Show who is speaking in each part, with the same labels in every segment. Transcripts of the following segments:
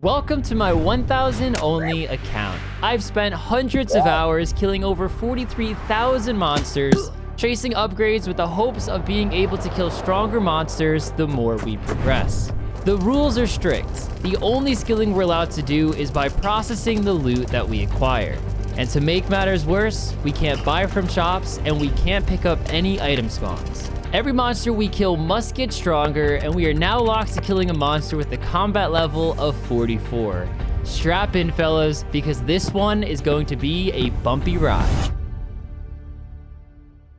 Speaker 1: Welcome to my 1000 only account. I've spent hundreds of hours killing over 43,000 monsters, chasing upgrades with the hopes of being able to kill stronger monsters the more we progress. The rules are strict. The only skilling we're allowed to do is by processing the loot that we acquire. And to make matters worse, we can't buy from shops and we can't pick up any item spawns. Every monster we kill must get stronger, and we are now locked to killing a monster with a combat level of 44. Strap in, fellas, because this one is going to be a bumpy ride.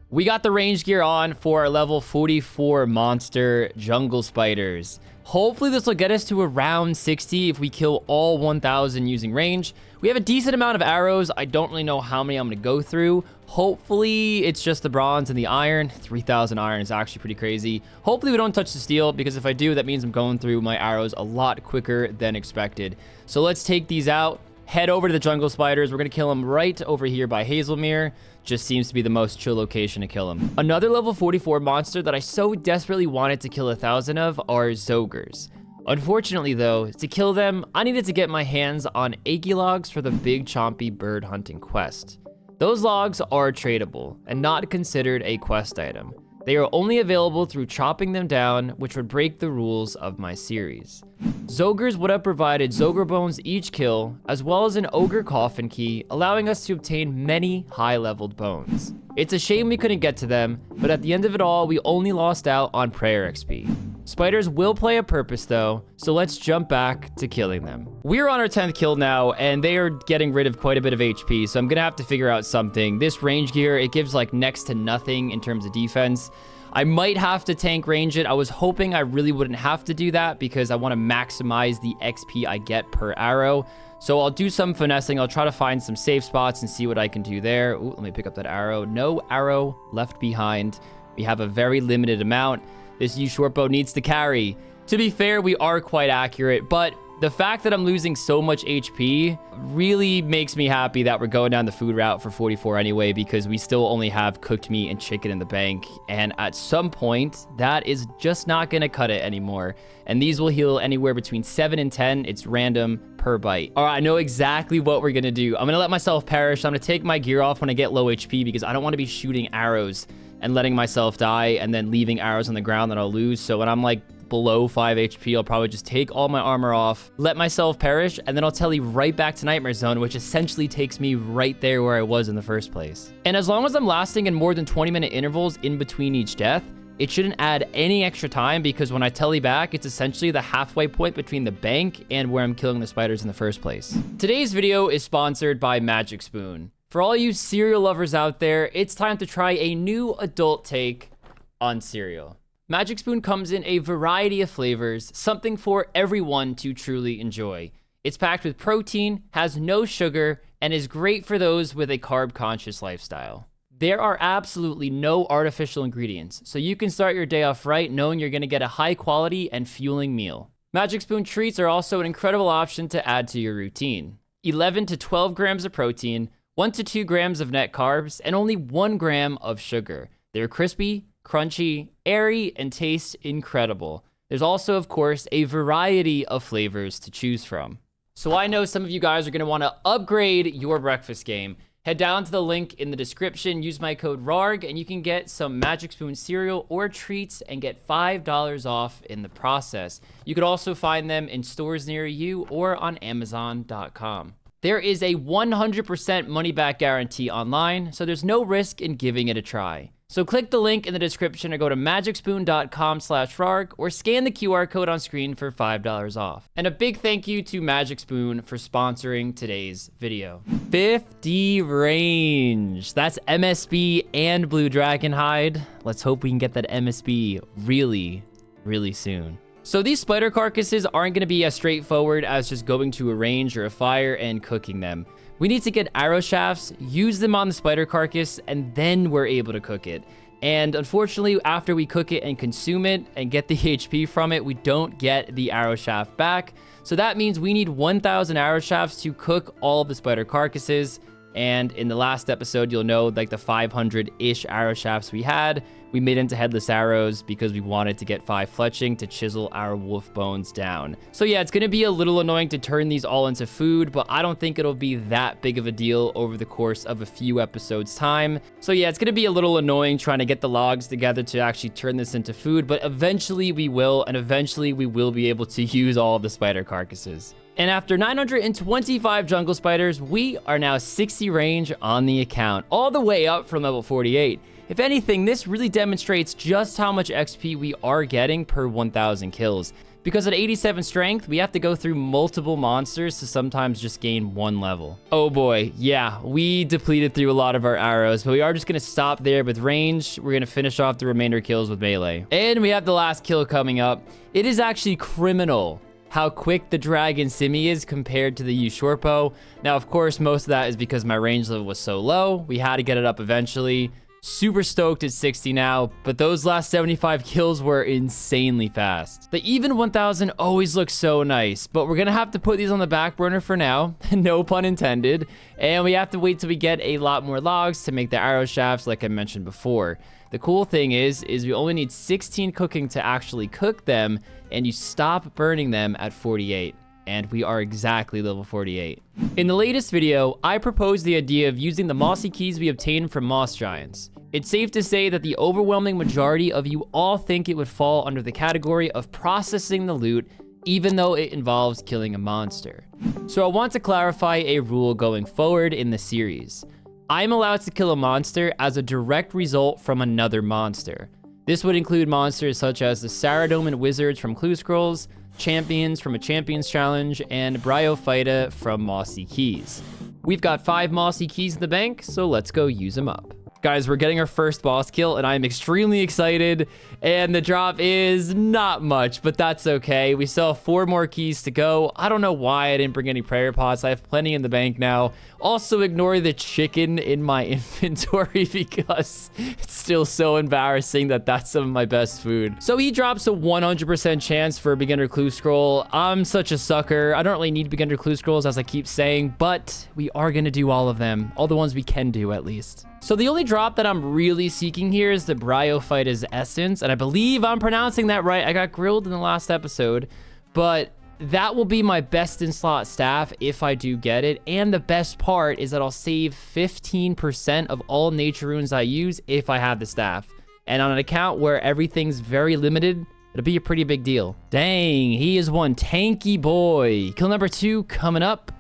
Speaker 1: We got the range gear on for our level 44 monster, jungle spiders. Hopefully this will get us to around 60 if we kill all 1,000 using range. We have a decent amount of arrows. I don't really know how many I'm going to go through. Hopefully it's just the bronze and the iron. 3,000 iron is actually pretty crazy. Hopefully we don't touch the steel, because if I do, that means I'm going through my arrows a lot quicker than expected. So let's take these out. Head over to the jungle spiders. We're going to kill them right over here by Hazelmere. Just seems to be the most chill location to kill them. Another level 44 monster that I so desperately wanted to kill 1,000 of are Zogres. Unfortunately though, to kill them, I needed to get my hands on Achy logs for the big chompy bird hunting quest. Those logs are tradable and not considered a quest item. They are only available through chopping them down, which would break the rules of my series. Zogres would have provided Zogre bones each kill, as well as an ogre coffin key, allowing us to obtain many high-leveled bones. It's a shame we couldn't get to them, but at the end of it all, we only lost out on prayer XP. Spiders will play a purpose though, so let's jump back to killing them. We're on our 10th kill now, and they are getting rid of quite a bit of HP, so I'm gonna have to figure out something. This range gear, it gives like next to nothing in terms of defense. I might have to tank range it. I was hoping I really wouldn't have to do that because I want to maximize the XP I get per arrow. So I'll do some finessing. I'll try to find some safe spots and see what I can do there. Ooh, let me pick up that arrow. No arrow left behind. We have a very limited amount. This U short bow needs to carry. To be fair, we are quite accurate, but the fact that I'm losing so much HP really makes me happy that we're going down the food route for 44 anyway, because we still only have cooked meat and chicken in the bank. And at some point, that is just not going to cut it anymore. And these will heal anywhere between 7 and 10. It's random per bite. All right, I know exactly what we're going to do. I'm going to let myself perish. I'm going to take my gear off when I get low HP because I don't want to be shooting arrows and letting myself die and then leaving arrows on the ground that I'll lose. So when I'm like below 5 HP, I'll probably just take all my armor off, let myself perish, and then I'll tele right back to Nightmare Zone, which essentially takes me right there where I was in the first place. And as long as I'm lasting in more than 20-minute intervals in between each death, it shouldn't add any extra time, because when I tele back, it's essentially the halfway point between the bank and where I'm killing the spiders in the first place. Today's video is sponsored by Magic Spoon. For all you cereal lovers out there, it's time to try a new adult take on cereal. Magic Spoon comes in a variety of flavors, something for everyone to truly enjoy. It's packed with protein, has no sugar, and is great for those with a carb-conscious lifestyle. There are absolutely no artificial ingredients, so you can start your day off right knowing you're going to get a high-quality and fueling meal. Magic Spoon treats are also an incredible option to add to your routine. 11 to 12 grams of protein, 1 to 2 grams of net carbs, and only 1 gram of sugar. They're crispy, crunchy, airy, and taste incredible. There's also, of course, a variety of flavors to choose from. So I know some of you guys are going to want to upgrade your breakfast game. Head down to the link in the description, use my code Rargh, and you can get some Magic Spoon cereal or treats and get $5 off in the process. You could also find them in stores near you or on Amazon.com. There is a 100% money-back guarantee online, so there's no risk in giving it a try. So click the link in the description or go to magicspoon.com/Rargh or scan the QR code on screen for $5 off. And a big thank you to Magic Spoon for sponsoring today's video. 50 range. That's MSB and Blue Dragon Hide. Let's hope we can get that MSB really, really soon. So these spider carcasses aren't going to be as straightforward as just going to a range or a fire and cooking them. We need to get arrow shafts, use them on the spider carcass, and then we're able to cook it. And unfortunately, after we cook it and consume it and get the HP from it, we don't get the arrow shaft back. So that means we need 1,000 arrow shafts to cook all of the spider carcasses. And in the last episode, you'll know like the 500-ish arrow shafts we had, we made into headless arrows because we wanted to get 5 fletching to chisel our wolf bones down. So yeah, it's going to be a little annoying to turn these all into food, but I don't think it'll be that big of a deal over the course of a few episodes time. So yeah, it's going to be a little annoying trying to get the logs together to actually turn this into food, but eventually we will, and eventually we will be able to use all of the spider carcasses. And after 925 jungle spiders, we are now 60 range on the account, all the way up from level 48. If anything, this really demonstrates just how much XP we are getting per 1,000 kills. Because at 87 strength, we have to go through multiple monsters to sometimes just gain 1 level. Oh boy, yeah, we depleted through a lot of our arrows, but we are just gonna stop there with range. We're gonna finish off the remainder kills with melee. And we have the last kill coming up. It is actually criminal how quick the dragon simi is compared to the yew short bow. Now, of course, most of that is because my range level was so low. We had to get it up eventually. Super stoked at 60 now, but those last 75 kills were insanely fast. The even 1000 always looks so nice, but we're gonna have to put these on the back burner for now, no pun intended, and we have to wait till we get a lot more logs to make the arrow shafts like I mentioned before. The cool thing is we only need 16 cooking to actually cook them, and you stop burning them at 48. And we are exactly level 48. In the latest video, I proposed the idea of using the mossy keys we obtained from moss giants. It's safe to say that the overwhelming majority of you all think it would fall under the category of processing the loot, even though it involves killing a monster. So I want to clarify a rule going forward in the series. I'm allowed to kill a monster as a direct result from another monster. This would include monsters such as the Saradomin wizards from Clue Scrolls, champions from a champions challenge, and Bryophyta from mossy keys. We've got 5 mossy keys in the bank, so let's go use them up. Guys, we're getting our first boss kill, and I'm extremely excited, and the drop is not much, but that's okay. We still have 4 more keys to go. I don't know why I didn't bring any prayer pots. I have plenty in the bank now. Also, ignore the chicken in my inventory because it's still so embarrassing that that's some of my best food. So he drops a 100% chance for a beginner clue scroll. I'm such a sucker. I don't really need beginner clue scrolls, as I keep saying, but we are going to do all of them. All the ones we can do, at least. So the only drop that I'm really seeking here is the Bryophyta's essence, and I believe I'm pronouncing that right. I got grilled in the last episode, but that will be my best in slot staff if I do get it. And the best part is that I'll save 15% of all nature runes I use if I have the staff. And on an account where everything's very limited, it'll be a pretty big deal. Dang, he is one tanky boy. Kill number 2 coming up.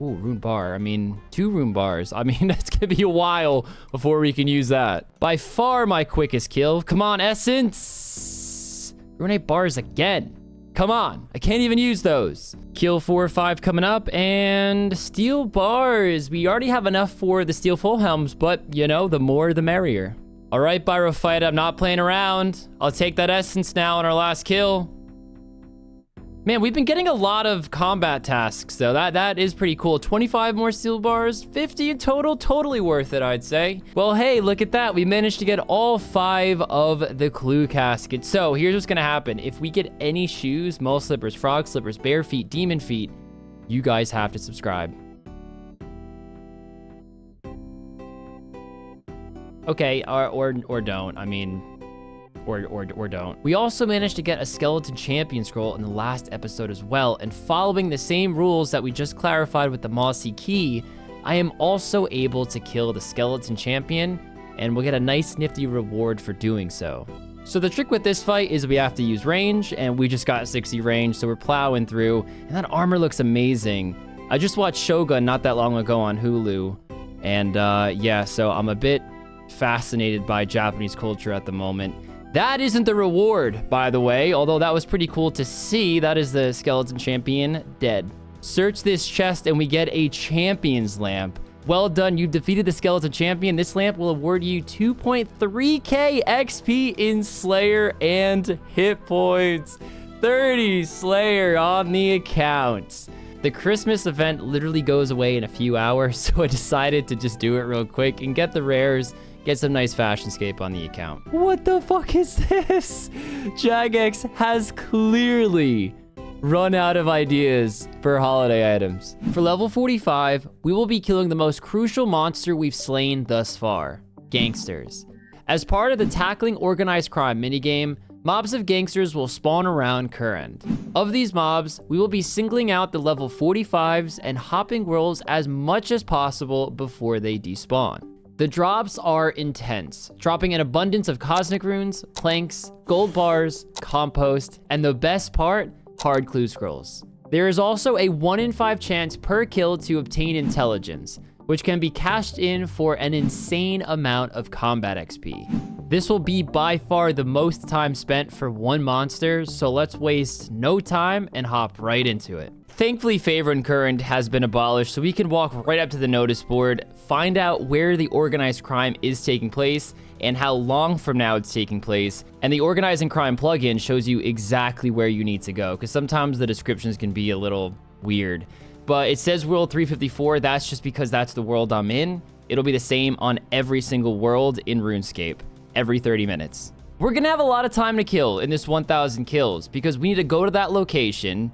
Speaker 1: Ooh, rune bar. I mean, 2 rune bars. I mean, that's gonna be a while before we can use that. By far my quickest kill. Come on, essence. Rune bars again. Come on. I can't even use those. Kill 4 or 5 coming up, and steel bars. We already have enough for the steel full helms, but you know, the more the merrier. All right, Bryophyta, I'm not playing around. I'll take that essence now on our last kill. Man, we've been getting a lot of combat tasks, though. That is pretty cool. 25 more steel bars, 50 in total. Totally worth it, I'd say. Well, hey, look at that. We managed to get all 5 of the clue caskets. So here's what's gonna happen. If we get any shoes, mole slippers, frog slippers, bear feet, demon feet, you guys have to subscribe. Okay, or don't. I mean, or don't. We also managed to get a skeleton champion scroll in the last episode as well, and following the same rules that we just clarified with the mossy key, I am also able to kill the skeleton champion, and we'll get a nice nifty reward for doing so. So the trick with this fight is we have to use range, and we just got 60 range, so we're plowing through, and that armor looks amazing. I just watched Shogun not that long ago on Hulu, and yeah, so I'm a bit fascinated by Japanese culture at the moment. That isn't the reward, by the way, although that was pretty cool to see. That is the skeleton champion dead. Search this chest and we get a champion's lamp. Well done, you've defeated the skeleton champion. This lamp will award you 2.3k XP in Slayer and hit points. 30 Slayer on the account. The Christmas event literally goes away in a few hours, so I decided to just do it real quick and get the rares. Get some nice fashionscape on the account. What the fuck is this? Jagex has clearly run out of ideas for holiday items. For level 45, we will be killing the most crucial monster we've slain thus far, Gangsters. As part of the Tackling Organized Crime minigame, mobs of gangsters will spawn around current. Of these mobs, we will be singling out the level 45s and hopping worlds as much as possible before they despawn. The drops are intense, dropping an abundance of cosmic runes, planks, gold bars, compost, and the best part, hard clue scrolls. There is also a 1 in 5 chance per kill to obtain intelligence, which can be cashed in for an insane amount of combat XP. This will be by far the most time spent for one monster, so let's waste no time and hop right into it. Thankfully, Favor and Current has been abolished, so we can walk right up to the notice board, find out where the organized crime is taking place, and how long from now it's taking place. And the Organizing Crime plugin shows you exactly where you need to go, because sometimes the descriptions can be a little weird. But it says World 354, that's just because that's the world I'm in. It'll be the same on every single world in RuneScape, every 30 minutes. We're gonna have a lot of time to kill in this 1,000 kills, because we need to go to that location,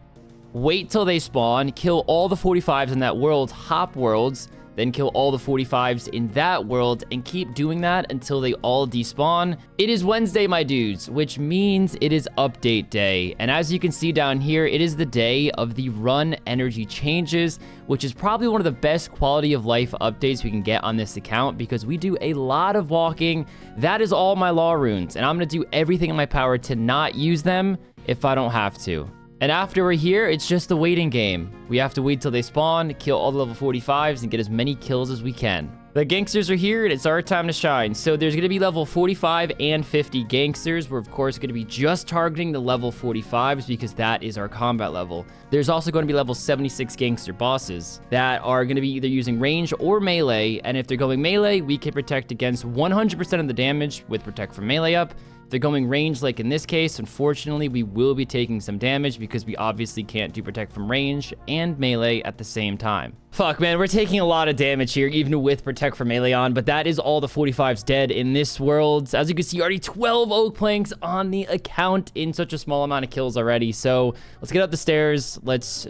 Speaker 1: wait till they spawn, kill all the 45s in that world, hop worlds, then kill all the 45s in that world, and keep doing that until they all despawn. It is Wednesday, my dudes, which means it is update day. And as you can see down here, it is the day of the run energy changes, which is probably one of the best quality of life updates we can get on this account, because we do a lot of walking. That is all my law runes, and I'm gonna do everything in my power to not use them if I don't have to. And after we're here, it's just the waiting game. We have to wait till they spawn, kill all the level 45s, and get as many kills as we can. The gangsters are here, and it's our time to shine. So there's going to be level 45 and 50 gangsters. We're, of course, going to be just targeting the level 45s because that is our combat level. There's also going to be level 76 gangster bosses that are going to be either using range or melee. And if they're going melee, we can protect against 100% of the damage with Protect from Melee up. If they're going range, like in this case, unfortunately, we will be taking some damage because we obviously can't do Protect from range and melee at the same time. Fuck, man, we're taking a lot of damage here, even with Protect from Melee on, but that is all the 45s dead in this world. As you can see, already 12 oak planks on the account in such a small amount of kills already. So let's get up the stairs. Let's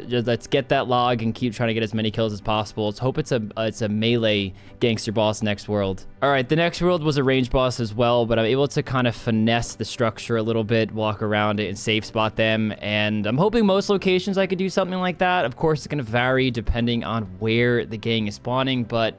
Speaker 1: get that log and keep trying to get as many kills as possible. Let's hope it's a melee gangster boss next world. All right, the next world was a range boss as well, but I'm able to kind of finesse the structure a little bit, walk around it and safe spot them. And I'm hoping most locations I could do something like that. Of course, it's going to vary depending on where the gang is spawning, but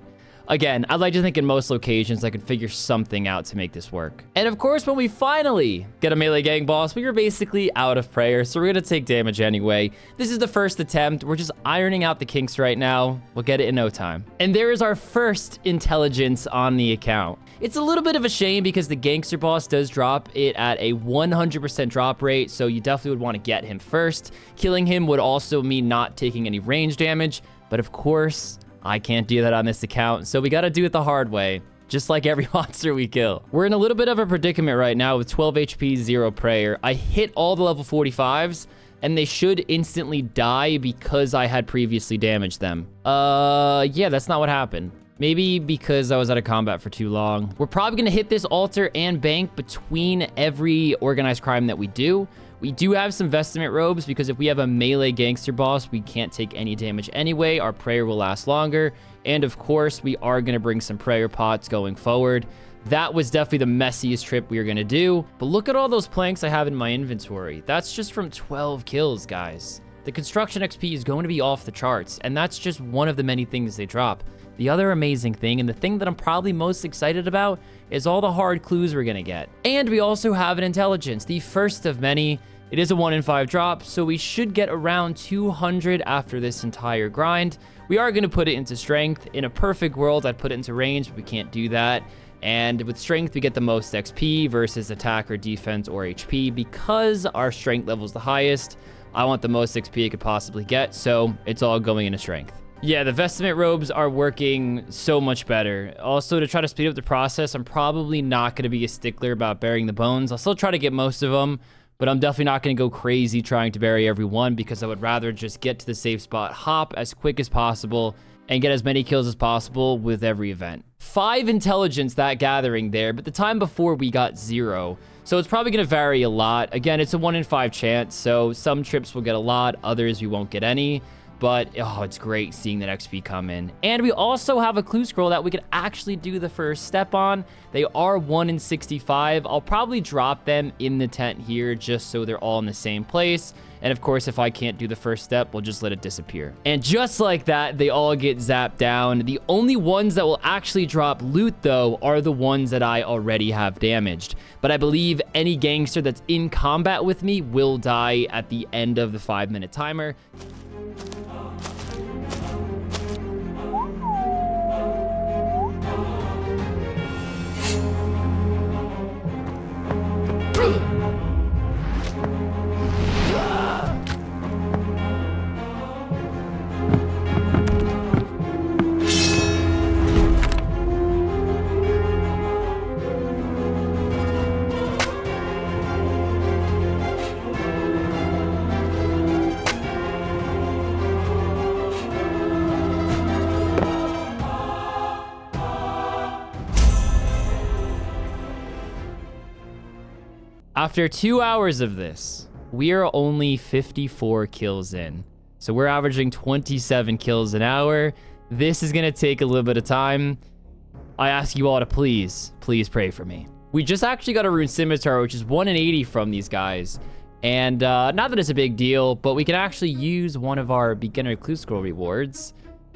Speaker 1: again, I'd like to think in most locations I could figure something out to make this work. And of course, when we finally get a melee gang boss, we are basically out of prayer, so we're gonna take damage anyway. This is the first attempt. We're just ironing out the kinks right now. We'll get it in no time. And there is our first intelligence on the account. It's a little bit of a shame because the gangster boss does drop it at a 100% drop rate, so you definitely would want to get him first. Killing him would also mean not taking any range damage, but of course, I can't do that on this account, so we gotta do it the hard way, just like every monster we kill. We're in a little bit of a predicament right now with 12 HP, 0 prayer. I hit all the level 45s, and they should instantly die because I had previously damaged them. Yeah, that's not what happened. Maybe because I was out of combat for too long. We're probably gonna hit this altar and bank between every organized crime that we do. We do have some vestment robes because if we have a melee gangster boss, we can't take any damage anyway. Our prayer will last longer. And of course, we are going to bring some prayer pots going forward. That was definitely the messiest trip we were going to do. But look at all those planks I have in my inventory. That's just from 12 kills, guys. The construction XP is going to be off the charts, and that's just one of the many things they drop. The other amazing thing, and the thing that I'm probably most excited about, is all the hard clues we're gonna get. And we also have an intelligence, the first of many. It is a 1 in 5 drop, so we should get around 200 after this entire grind. We are gonna put it into strength. In a perfect world, I'd put it into range, but we can't do that. And with strength, we get the most XP versus attack or defense or HP. Because our strength level is the highest, I want the most XP I could possibly get, so it's all going into strength. Yeah, the vestment robes are working so much better. Also, to try to speed up the process, I'm probably not going to be a stickler about burying the bones. I'll still try to get most of them, but I'm definitely not going to go crazy trying to bury every one because I would rather just get to the safe spot, hop as quick as possible, and get as many kills as possible with every event. 5 intelligence that gathering there, but the time before we got 0. So it's probably going to vary a lot. Again, it's a 1 in 5 chance, so some trips will get a lot, others we won't get any. but oh, it's great seeing that XP come in. And we also have a clue scroll that we could actually do the first step on. They are 1 in 65. I'll probably drop them in the tent here just so they're all in the same place. And of course, if I can't do the first step, we'll just let it disappear. And just like that, they all get zapped down. The only ones that will actually drop loot, though, are the ones that I already have damaged. But I believe any gangster that's in combat with me will die at the end of the 5-minute timer. After 2 hours of this, we are only 54 kills in. So we're averaging 27 kills an hour. This is going to take a little bit of time. I ask you all to please pray for me. We just actually got a rune scimitar, which is 1 in 80 from these guys. And not that it's a big deal, but we can actually use one of our beginner clue scroll rewards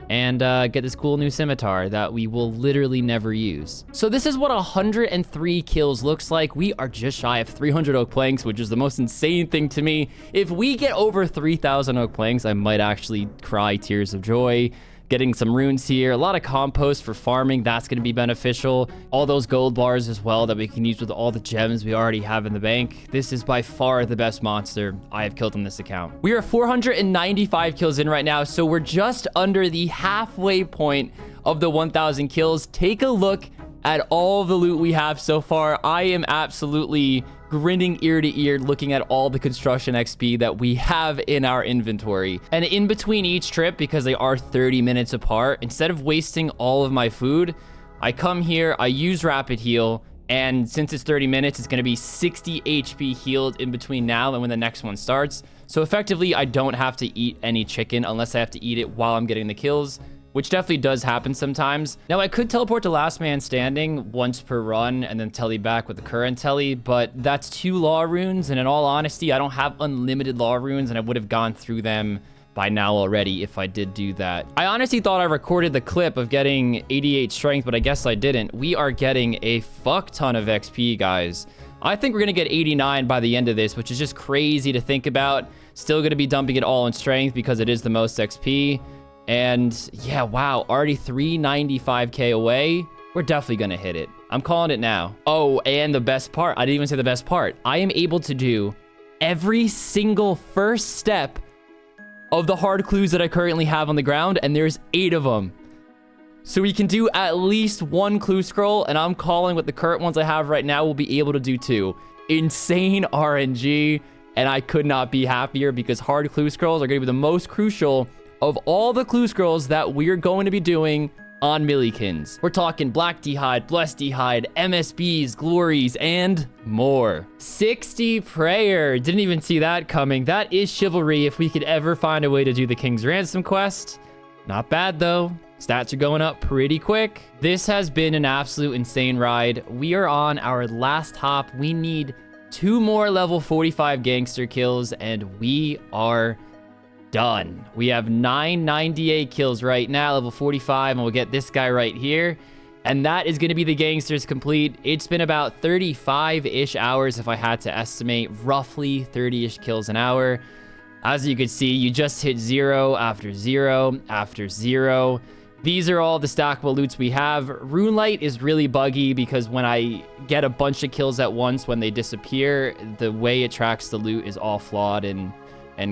Speaker 1: and get this cool new scimitar that we will literally never use. So this is what 103 kills looks like. We are just shy of 300 oak planks, which is the most insane thing to me. If we get over 3,000 oak planks, I might actually cry tears of joy. Getting some runes here, a lot of compost for farming, that's going to be beneficial. All those gold bars as well that we can use with all the gems we already have in the bank. This is by far the best monster I have killed on this account. We are 495 kills in right now, so we're just under the halfway point of the 1,000 kills. Take a look at all the loot we have so far. I am absolutely grinning ear to ear looking at all the construction XP that we have in our inventory. And in between each trip, because they are 30 minutes apart, instead of wasting all of my food, I come here, I use rapid heal, and since it's 30 minutes, it's going to be 60 HP healed in between now and when the next one starts. So effectively, I don't have to eat any chicken unless I have to eat it while I'm getting the kills, which definitely does happen sometimes. Now, I could teleport to last man standing once per run and then telly back with the current telly, but that's 2 law runes, and in all honesty, I don't have unlimited law runes, and I would have gone through them by now already if I did do that. I honestly thought I recorded the clip of getting 88 strength, but I guess I didn't. We are getting a fuck ton of XP, guys. I think we're gonna get 89 by the end of this, which is just crazy to think about. Still gonna be dumping it all in strength because it is the most XP. And yeah, wow, already 395k away. We're definitely gonna hit it. I'm calling it now. Oh, and the best part, I didn't even say the best part. I am able to do every single first step of the hard clues that I currently have on the ground, and there's 8 of them. So we can do at least 1 clue scroll, and I'm calling with the current ones I have right now, we'll be able to do 2. Insane RNG, and I could not be happier because hard clue scrolls are gonna be the most crucial of all the clue scrolls that we're going to be doing on Millykins. We're talking Black D'hide, Blessed D'hide, MSBs, Glories, and more. 60 Prayer. Didn't even see that coming. That is chivalry if we could ever find a way to do the King's Ransom quest. Not bad, though. Stats are going up pretty quick. This has been an absolute insane ride. We are on our last hop. We need 2 more level 45 gangster kills, and we are done. We have 998 kills right now, level 45, and we'll get this guy right here. And that is going to be the Gangsters complete. It's been about 35-ish hours if I had to estimate, roughly 30-ish kills an hour. As you can see, you just hit 0 after 0 after 0. These are all the stackable loots we have. Runelight is really buggy because when I get a bunch of kills at once, when they disappear, the way it tracks the loot is all flawed and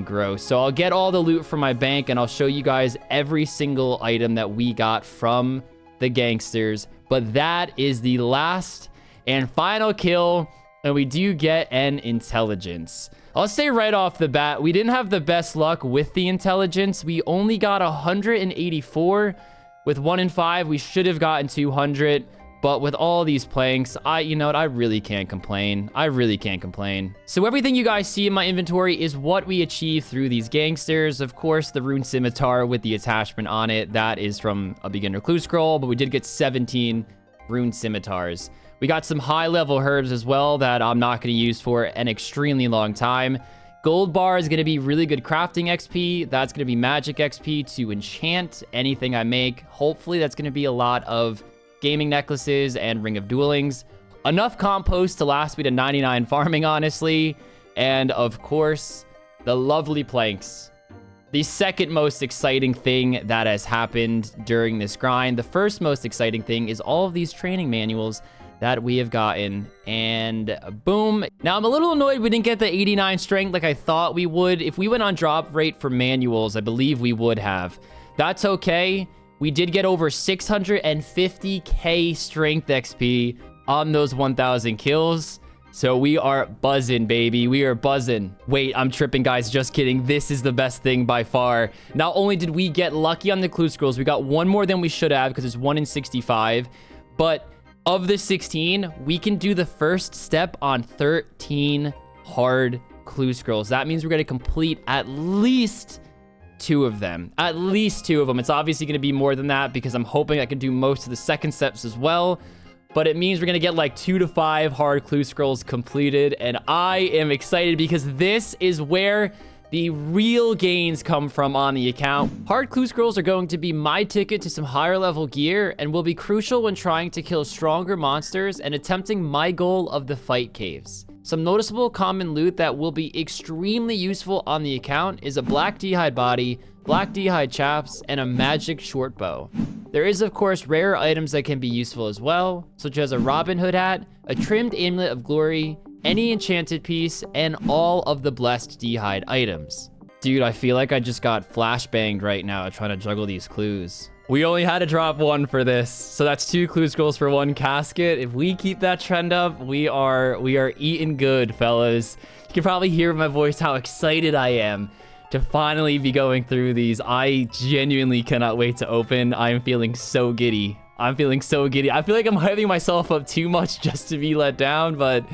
Speaker 1: gross. So I'll get all the loot from my bank and I'll show you guys every single item that we got from the Gangsters. But that is the last and final kill, and we do get an intelligence. I'll say right off the bat, we didn't have the best luck with the intelligence. We only got 184. With 1 in 5, we should have gotten 200. But with all these planks, you know what? I really can't complain. I really can't complain. So everything you guys see in my inventory is what we achieve through these gangsters. Of course, the rune scimitar with the attachment on it, that is from a beginner clue scroll, but we did get 17 rune scimitars. We got some high level herbs as well that I'm not going to use for an extremely long time. Gold bar is going to be really good crafting XP. That's going to be magic XP to enchant anything I make. Hopefully that's going to be a lot of gaming necklaces and ring of duelings. Enough compost to last me to 99 farming, honestly. And of course, the lovely planks. The second most exciting thing that has happened during this grind. The first most exciting thing is all of these training manuals that we have gotten, and boom. Now I'm a little annoyed we didn't get the 89 strength like I thought we would. If we went on drop rate for manuals, I believe we would have. That's okay. We did get over 650k strength XP on those 1000 kills. So we are buzzing, baby. We are buzzing. Wait, I'm tripping, guys. Just kidding. This is the best thing by far. Not only did we get lucky on the clue scrolls, we got one more than we should have because it's 1 in 65. But of the 16, we can do the first step on 13 hard clue scrolls. That means we're going to complete at least 2 of them. At least 2 of them. It's obviously going to be more than that because I'm hoping I can do most of the second steps as well. But it means we're going to get like 2 to 5 hard clue scrolls completed. And I am excited because this is where the real gains come from on the account. Hard clue scrolls are going to be my ticket to some higher level gear and will be crucial when trying to kill stronger monsters and attempting my goal of the fight caves. Some noticeable common loot that will be extremely useful on the account is a black d'hide body, black d'hide chaps, and a magic short bow. There is of course rare items that can be useful as well, such as a Robin Hood hat, a trimmed amulet of glory, any enchanted piece, and all of the blessed d'hide items. Dude, I feel like I just got flashbanged right now trying to juggle these clues. We only had to drop 1 for this, so that's 2 clue scrolls for 1 casket. If we keep that trend up, we are eating good, fellas. You can probably hear in my voice how excited I am to finally be going through these. I genuinely cannot wait to open. I am feeling so giddy. I'm feeling so giddy. I feel like I'm hyping myself up too much just to be let down, but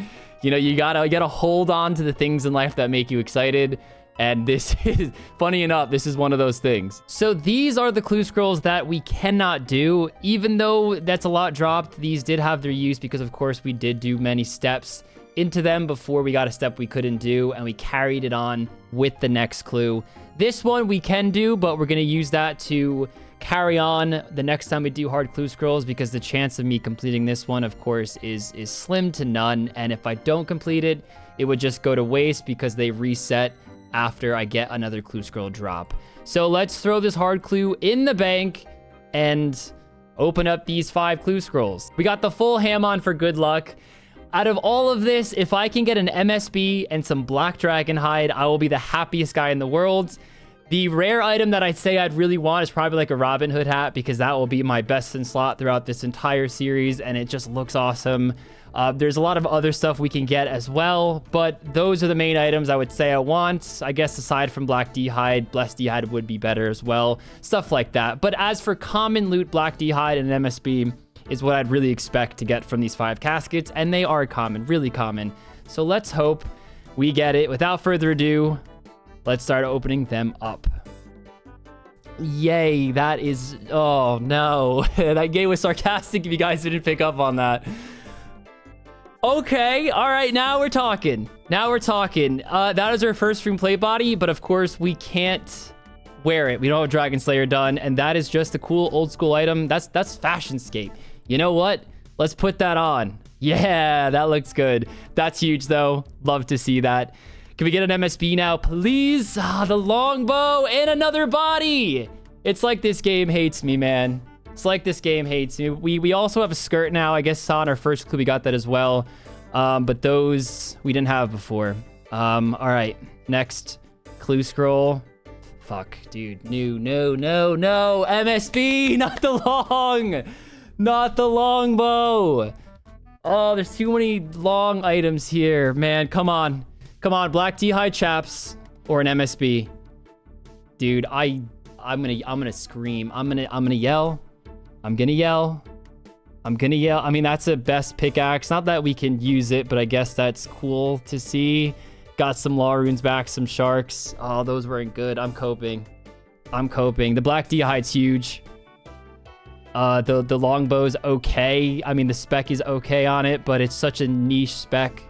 Speaker 1: you know, you gotta hold on to the things in life that make you excited. And this is, funny enough, this is one of those things. So these are the clue scrolls that we cannot do. Even though that's a lot dropped, these did have their use because of course we did do many steps into them before we got a step we couldn't do, and we carried it on with the next clue. This one we can do, but we're gonna use that to carry on the next time we do hard clue scrolls because the chance of me completing this one, of course, is slim to none. And if I don't complete it, it would just go to waste because they reset after I get another clue scroll drop. So let's throw this hard clue in the bank and open up these 5 clue scrolls. We got the full ham on for good luck. Out of all of this, if I can get an MSB and some black dragon hide, I will be the happiest guy in the world. The rare item that I'd say I'd really want is probably like a Robin Hood hat because that will be my best in slot throughout this entire series and it just looks awesome. There's a lot of other stuff we can get as well, but those are the main items I would say I want. I guess aside from black d'hide, blessed d'hide would be better as well. Stuff like that. But as for common loot, black d'hide and MSB is what I'd really expect to get from these 5 caskets, and they are common, really common. So let's hope we get it. Without further ado, let's start opening them up. Yay, that is... Oh, no. That game was sarcastic if you guys didn't pick up on that. Okay, all right, now we're talking. Now we're talking. That is our first stream play body, but of course we can't wear it. We don't have Dragon Slayer done, and that is just a cool old school item. That's Fashionscape. You know what? Let's put that on. Yeah, that looks good. That's huge, though. Love to see that. Can we get an MSB now, please? Ah, the longbow and another body. It's like this game hates me, man. It's like this game hates me. We also have a skirt now. I guess on our first clue we got that as well. But those we didn't have before. All right, next clue scroll. Fuck, dude. No. MSB, not the long. Not the longbow. Oh, there's too many long items here, man. Come on. Come on, black d'hide chaps or an MSB. Dude, I'm gonna scream. I'm gonna yell. I'm gonna yell. I'm gonna yell. I mean, that's a best pickaxe. Not that we can use it, but I guess that's cool to see. Got some law runes back, some sharks. Oh, those weren't good. I'm coping. The black dehide's huge. The longbow's okay. I mean, the spec is okay on it, but it's such a niche spec.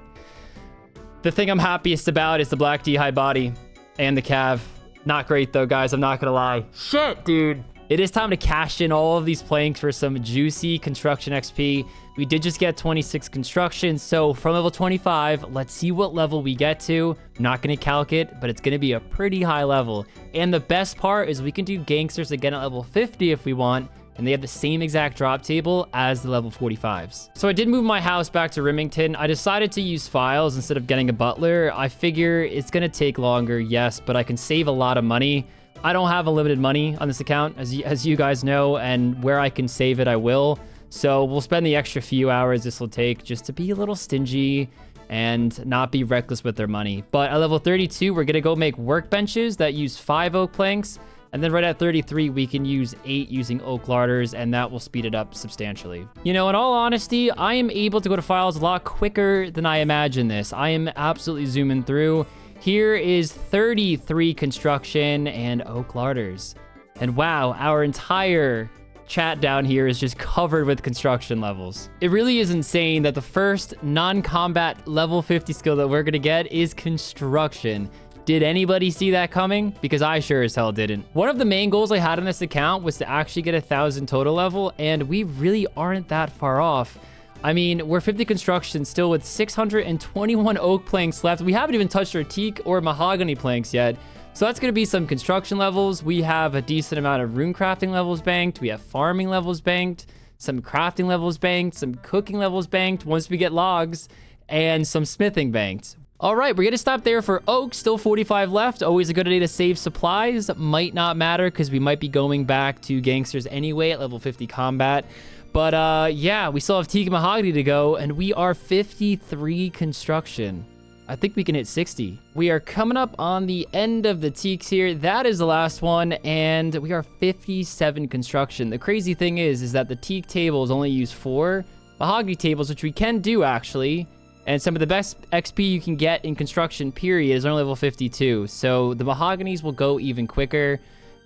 Speaker 1: The thing I'm happiest about is the black dehide body and the cav. Not great though, guys. I'm not gonna lie. Shit, dude. It is time to cash in all of these planks for some juicy construction XP. We did just get 26 construction, so from level 25, let's see what level we get to. I'm not going to calc it, but it's going to be a pretty high level. And the best part is we can do Gangsters again at level 50 if we want, and they have the same exact drop table as the level 45s. So I did move my house back to Remington. I decided to use files instead of getting a butler. I figure it's going to take longer, yes, but I can save a lot of money. I don't have unlimited money on this account, as you guys know, and where I can save it, I will. So we'll spend the extra few hours this will take just to be a little stingy and not be reckless with their money. But at level 32, we're going to go make workbenches that use 5 oak planks. And then right at 33, we can use 8 using oak larders, and that will speed it up substantially. You know, in all honesty, I am able to go to files a lot quicker than I imagined this. I am absolutely zooming through. Here is 33 construction and oak larders. And wow, our entire chat down here is just covered with construction levels. It really is insane that the first non-combat level 50 skill that we're gonna get is construction. Did anybody see that coming? Because I sure as hell didn't. One of the main goals I had on this account was to actually get 1,000 total level, and we really aren't that far off. I mean, we're 50 construction still with 621 oak planks left. We haven't even touched our teak or mahogany planks yet. So that's going to be some construction levels. We have a decent amount of rune crafting levels banked. We have farming levels banked, some crafting levels banked, some cooking levels banked once we get logs, and some smithing banked. All right, we're going to stop there for oak. Still 45 left. Always a good idea to save supplies. Might not matter because we might be going back to Gangsters anyway at level 50 combat. But yeah, we still have teak and mahogany to go, and we are 53 construction. I think we can hit 60. We are coming up on the end of the teaks here. That is the last one, and we are 57 construction. The crazy thing is that the teak tables only use 4 mahogany tables, which we can do actually. And some of the best XP you can get in construction period is only level 52. So the mahoganies will go even quicker.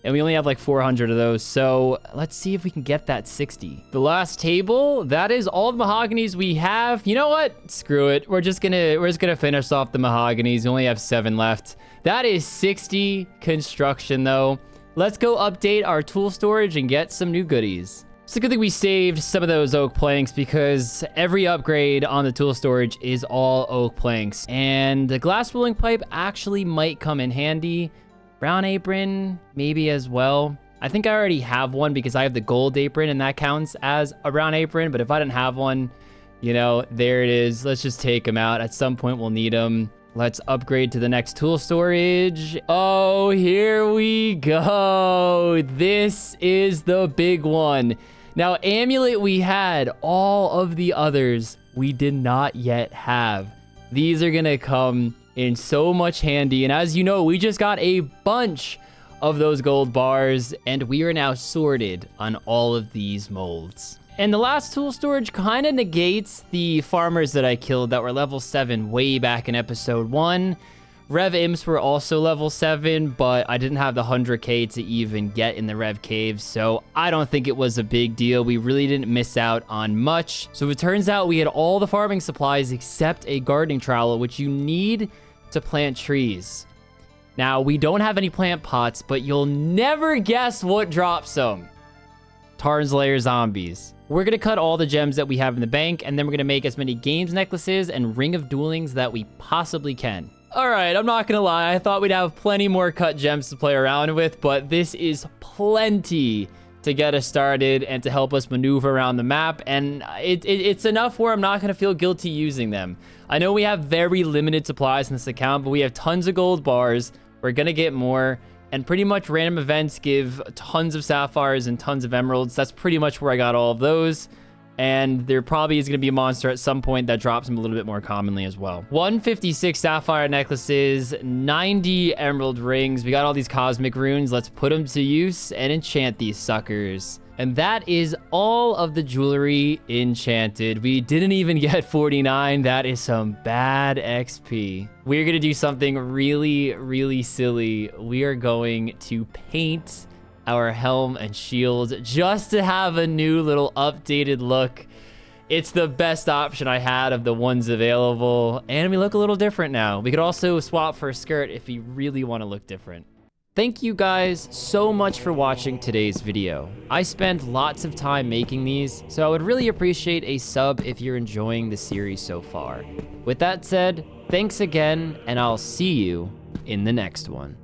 Speaker 1: And we only have like 400 of those. So let's see if we can get that 60. The last table, that is all the mahoganies we have. You know what? Screw it. We're just gonna finish off the mahoganies. We only have 7 left. That is 60 construction though. Let's go update our tool storage and get some new goodies. It's a good thing we saved some of those oak planks because every upgrade on the tool storage is all oak planks. And the glass wheeling pipe actually might come in handy. Brown apron, maybe as well. I think I already have one because I have the gold apron and that counts as a brown apron. But if I didn't have one, you know, there it is. Let's just take them out. At some point, we'll need them. Let's upgrade to the next tool storage. Oh, here we go. This is the big one. Now, amulet we had. All of the others we did not yet have. These are going to come in so much handy, and as you know, we just got a bunch of those gold bars, and we are now sorted on all of these molds. And the last tool storage kind of negates the farmers that I killed that were level 7 way back in episode 1. Rev imps were also level 7, but I didn't have the 100k to even get in the Rev caves, so I don't think it was a big deal. We really didn't miss out on much. So it turns out we had all the farming supplies except a gardening trowel, which you need to plant trees. Now, we don't have any plant pots, but you'll never guess what drops them. Tarn's Lair zombies. We're going to cut all the gems that we have in the bank, and then we're going to make as many games necklaces and ring of duelings that we possibly can. All right, I'm not going to lie. I thought we'd have plenty more cut gems to play around with, but this is plenty to get us started and to help us maneuver around the map. And it's enough where I'm not going to feel guilty using them. I know we have very limited supplies in this account, but we have tons of gold bars. We're going to get more. And pretty much random events give tons of sapphires and tons of emeralds. That's pretty much where I got all of those. And there probably is going to be a monster at some point that drops them a little bit more commonly as well. 156 sapphire necklaces, 90 emerald rings. We got all these cosmic runes. Let's put them to use and enchant these suckers. And that is all of the jewelry enchanted. We didn't even get 49. That is some bad XP. We're gonna do something really, really silly. We are going to paint our helm and shield just to have a new little updated look. It's the best option I had of the ones available, and we look a little different now. We could also swap for a skirt if you really want to look different. Thank you guys so much for watching today's video. I spent lots of time making these, so I would really appreciate a sub if you're enjoying the series so far. With that said, thanks again, and I'll see you in the next one.